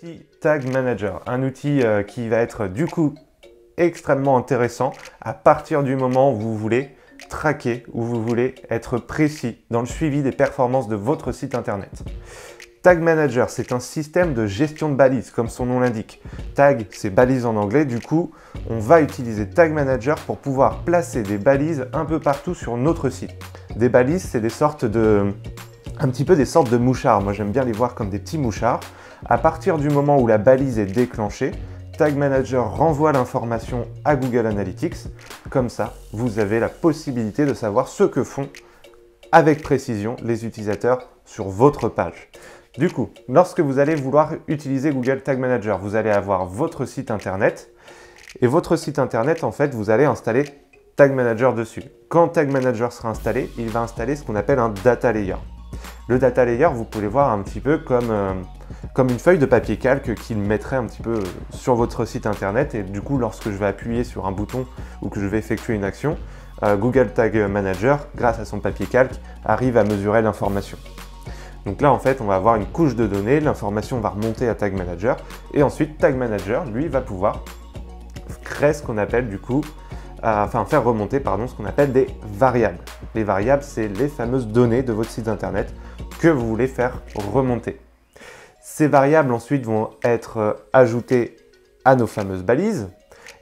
L'outil Tag Manager, un outil qui va être du coup extrêmement intéressant à partir du moment où vous voulez traquer, où vous voulez être précis dans le suivi des performances de votre site internet. Tag Manager, c'est un système de gestion de balises, comme son nom l'indique. Tag, c'est balise en anglais, du coup, on va utiliser Tag Manager pour pouvoir placer des balises un peu partout sur notre site. Des balises, c'est un petit peu des sortes de mouchards. Moi, j'aime bien les voir comme des petits mouchards. À partir du moment où la balise est déclenchée, Tag Manager renvoie l'information à Google Analytics. Comme ça, vous avez la possibilité de savoir ce que font avec précision les utilisateurs sur votre page. Du coup, lorsque vous allez vouloir utiliser Google Tag Manager, vous allez avoir votre site internet et votre site internet, en fait, vous allez installer Tag Manager dessus. Quand Tag Manager sera installé, il va installer ce qu'on appelle un data layer. Le data layer, vous pouvez le voir un petit peu comme une feuille de papier calque qu'il mettrait un petit peu sur votre site internet, et du coup, lorsque je vais appuyer sur un bouton ou que je vais effectuer une action, Google Tag Manager, grâce à son papier calque, arrive à mesurer l'information. Donc là, en fait, on va avoir une couche de données, l'information va remonter à Tag Manager, et ensuite Tag Manager, lui, va pouvoir créer ce qu'on appelle du coup, faire remonter ce qu'on appelle des variables. Les variables, c'est les fameuses données de votre site internet que vous voulez faire remonter. Ces variables ensuite vont être ajoutées à nos fameuses balises,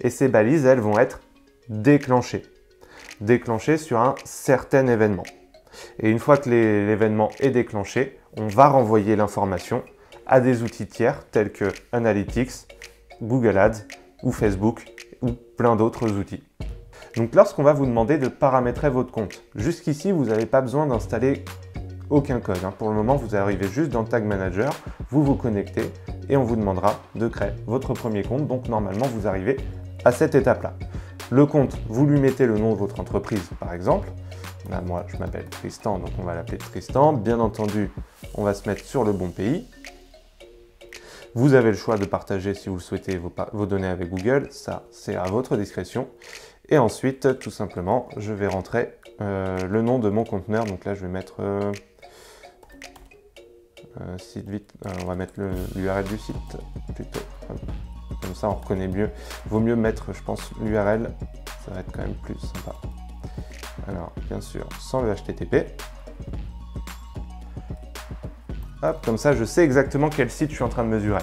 et ces balises, elles vont être déclenchées sur un certain événement. Et une fois que l'événement est déclenché, on va renvoyer l'information à des outils tiers tels que Analytics, Google Ads ou Facebook ou plein d'autres outils. Donc lorsqu'on va vous demander de paramétrer votre compte, jusqu'ici vous n'avez pas besoin d'installer aucun code. Pour le moment, vous arrivez juste dans Tag Manager, vous vous connectez et on vous demandera de créer votre premier compte. Donc normalement, vous arrivez à cette étape-là. Le compte, vous lui mettez le nom de votre entreprise par exemple. Là, moi, je m'appelle Tristan, donc on va l'appeler Tristan. Bien entendu, on va se mettre sur le bon pays. Vous avez le choix de partager si vous le souhaitez vos données avec Google. Ça, c'est à votre discrétion. Et ensuite, tout simplement, je vais rentrer le nom de mon conteneur. Donc là, je vais mettre site vite. On va mettre l'URL du site plutôt. Comme ça, on reconnaît mieux. Vaut mieux mettre, je pense, l'URL. Ça va être quand même plus sympa. Alors, bien sûr, sans le HTTP. Hop, comme ça, je sais exactement quel site je suis en train de mesurer.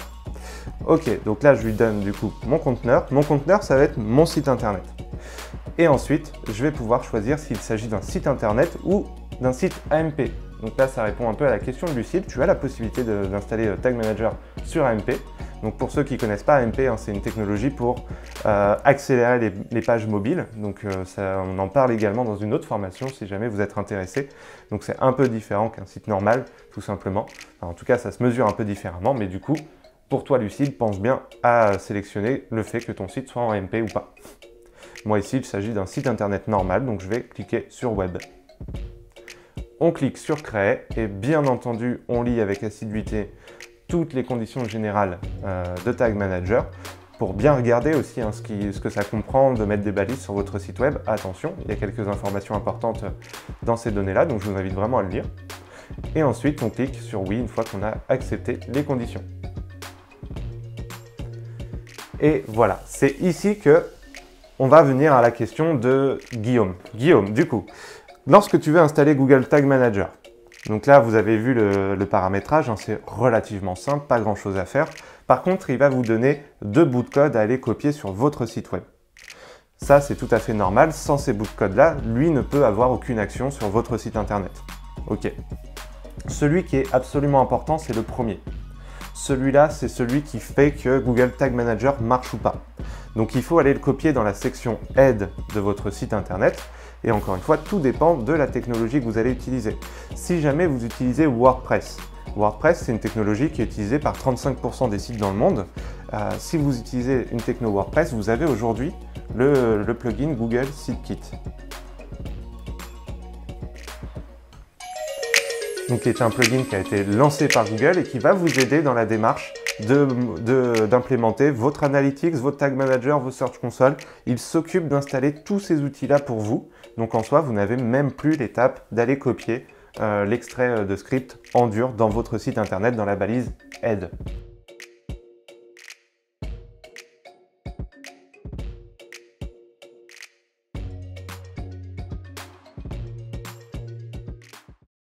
Ok, donc là, je lui donne du coup mon conteneur. Mon conteneur, ça va être mon site internet. Et ensuite, je vais pouvoir choisir s'il s'agit d'un site internet ou d'un site AMP. Donc là, ça répond un peu à la question de Lucille. Tu as la possibilité d'installer Tag Manager sur AMP. Donc pour ceux qui ne connaissent pas AMP, c'est une technologie pour accélérer les pages mobiles. Donc on en parle également dans une autre formation si jamais vous êtes intéressé. Donc c'est un peu différent qu'un site normal, tout simplement. Enfin, en tout cas, ça se mesure un peu différemment. Mais du coup, pour toi, Lucille, pense bien à sélectionner le fait que ton site soit en AMP ou pas. Moi ici, il s'agit d'un site internet normal, donc je vais cliquer sur Web. On clique sur Créer et bien entendu, on lit avec assiduité toutes les conditions générales de Tag Manager pour bien regarder aussi ce que ça comprend de mettre des balises sur votre site web. Attention, il y a quelques informations importantes dans ces données-là, donc je vous invite vraiment à le lire. Et ensuite, on clique sur Oui une fois qu'on a accepté les conditions. Et voilà, c'est ici que on va venir à la question de Guillaume. Guillaume, du coup, lorsque tu veux installer Google Tag Manager, donc là, vous avez vu le paramétrage, c'est relativement simple, pas grand chose à faire. Par contre, il va vous donner 2 bouts de code à aller copier sur votre site web. Ça, c'est tout à fait normal. Sans ces bouts de code-là, lui ne peut avoir aucune action sur votre site internet. Ok. Celui qui est absolument important, c'est le premier. Celui-là, c'est celui qui fait que Google Tag Manager marche ou pas. Donc il faut aller le copier dans la section Aide de votre site internet. Et encore une fois, tout dépend de la technologie que vous allez utiliser. Si jamais vous utilisez WordPress, WordPress, c'est une technologie qui est utilisée par 35% des sites dans le monde. Si vous utilisez une techno WordPress, vous avez aujourd'hui le plugin Google SiteKit. Donc, qui est un plugin qui a été lancé par Google et qui va vous aider dans la démarche d'implémenter votre Analytics, votre Tag Manager, vos Search Console. Il s'occupe d'installer tous ces outils-là pour vous. Donc en soi, vous n'avez même plus l'étape d'aller copier l'extrait de script en dur dans votre site internet dans la balise Aide.